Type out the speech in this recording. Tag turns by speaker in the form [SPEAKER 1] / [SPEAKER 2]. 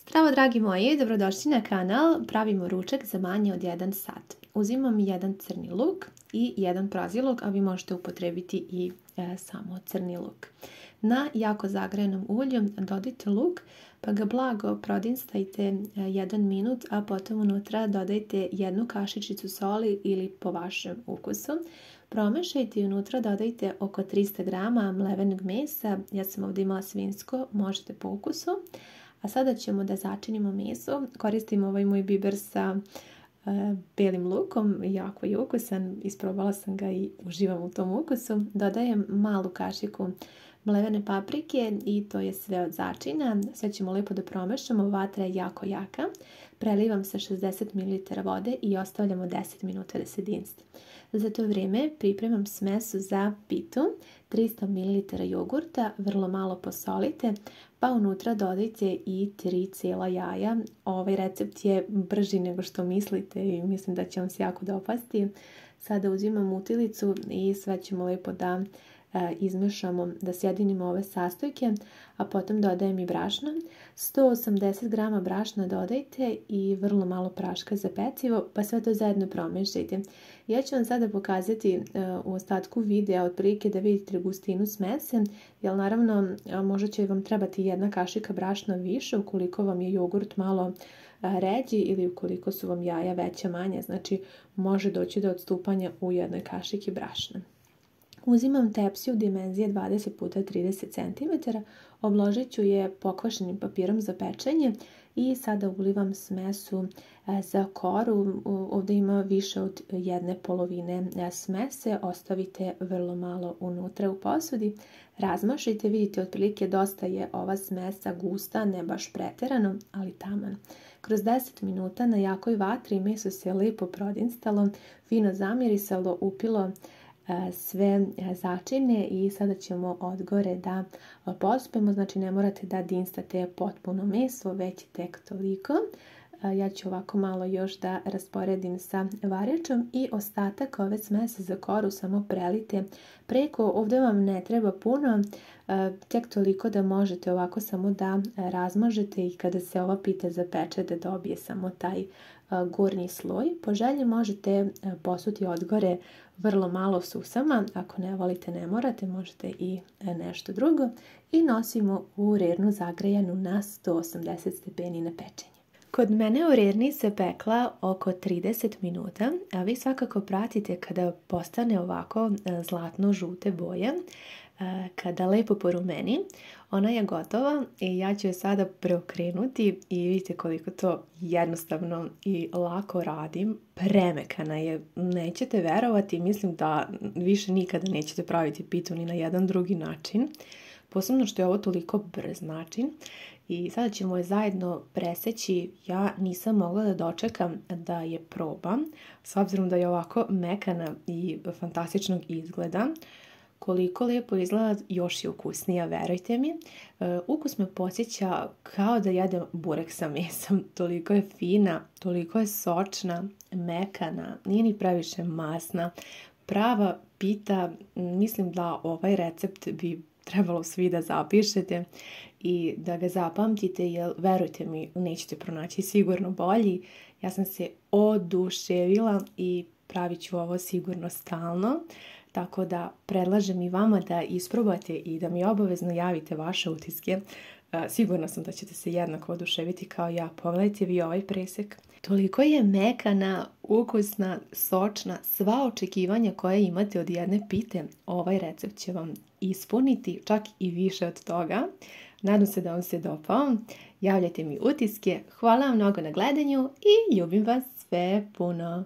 [SPEAKER 1] Zdravo dragi moji, dobrodošli na kanal. Pravimo ručak za manje od 1 sat. Uzimam jedan crni luk i jedan praziluk, a vi možete upotrebiti i samo crni luk. Na jako zagrejanom ulju dodajte luk, pa ga blago prodinstajte 1 minut, a potom unutra dodajte 1 kašičicu soli ili po vašem ukusu. Promešajte i unutra dodajte oko 300 grama mlevenog mesa. Ja sam ovdje imala svinjsko, možete po ukusu. A sada ćemo da začinimo meso. Koristim ovaj moj biber sa belim lukom, jako je ukusan, isprobala sam ga i uživam u tom ukusu. Dodajem malu kašiku mlevene paprike i to je sve od začina. Sve ćemo lijepo da promešamo, vatra je jako jaka. Prelivam sa 60 ml vode i ostavljamo 10 minuta da se dinsti. Za to vrijeme pripremam smesu za pitu, 300 ml jogurta, vrlo malo posolite, pa unutra dodajte i 3 cijela jaja. Ovaj recept je brži nego što mislite i mislim da će vam se jako dopasti. Sada uzimam utilicu i sve ćemo lijepo da izmešamo, da sjedinimo ove sastojke, a potom dodajem i brašno. 180 grama brašna dodajte i vrlo malo praška za pecivo, pa sve to zajedno promešajte. Ja ću vam sada pokazati u ostatku videa otprilike da vidite gustinu smese, jer naravno možda će vam trebati 1 kašika brašna više ukoliko vam je jogurt malo ređi ili ukoliko su vam jaja veća manja, znači može doći do odstupanja u 1 kašiki brašna. Uzimam tepsiju dimenzije 20 x 30 cm, obložit ću je pokvašenim papirom za pečenje i sada ulivam smesu za koru. Ovdje ima više od 1/2 smese, ostavite vrlo malo unutra u posudi. Razmašajte, vidite otprilike dosta je ova smesa gusta, ne baš preterano, ali taman. Kroz 10 minuta na jakoj vatri meso se lijepo prodinstalo, fino zamirisalo, upilo sve začine i sada ćemo odgore da pospemo, znači ne morate da dinstate potpuno meso, već tek toliko. Ja ću ovako malo još da rasporedim sa varjačom i ostatak ove smese za koru samo prelite preko. Ovdje vam ne treba puno, tek toliko da možete ovako samo da razmažete i kada se ova pita zapeče da dobije samo taj gornji sloj. Po želji možete posuti odgore vrlo malo s usama, ako ne volite ne morate, možete i nešto drugo. I nosimo u rernu zagrejanu na 180 stepeni na pečenje. Kod mene u rerni se pekla oko 30 minuta, a vi svakako pratite kada postane ovako zlatno žute boje. Kada lepo porumeni, ona je gotova i ja ću je sada preokrenuti i vidite koliko to jednostavno i lako radim. Premekana je, nećete verovati, mislim da više nikada nećete praviti pitu ni na jedan drugi način. Posebno što je ovo toliko brz način. I sada ćemo je zajedno preseći. Ja nisam mogla da dočekam da je probam, s obzirom da je ovako mekana i fantastičnog izgleda. Koliko lijepo izgleda, još je ukusnija, verujte mi. Ukus me podsjeća kao da jedem burek sa mesom. Toliko je fina, toliko je sočna, mekana, nije ni previše masna. Prava pita, mislim da ovaj recept bi trebalo svi da zapišete i da ga zapamtite, jer verujte mi, nećete pronaći sigurno bolji. Ja sam se oduševila i pravit ću ovo sigurno stalno. Tako da predlažem i vama da isprobate i da mi obavezno javite vaše utiske. Sigurna sam da ćete se jednako oduševiti kao ja. Pogledajte vi ovaj presek. Toliko je mekana, ukusna, sočna, sva očekivanja koje imate od jedne pite, ovaj recept će vam ispuniti, čak i više od toga. Nadam se da vam se dopao. Javljajte mi utiske. Hvala vam mnogo na gledanju i ljubim vas sve puno.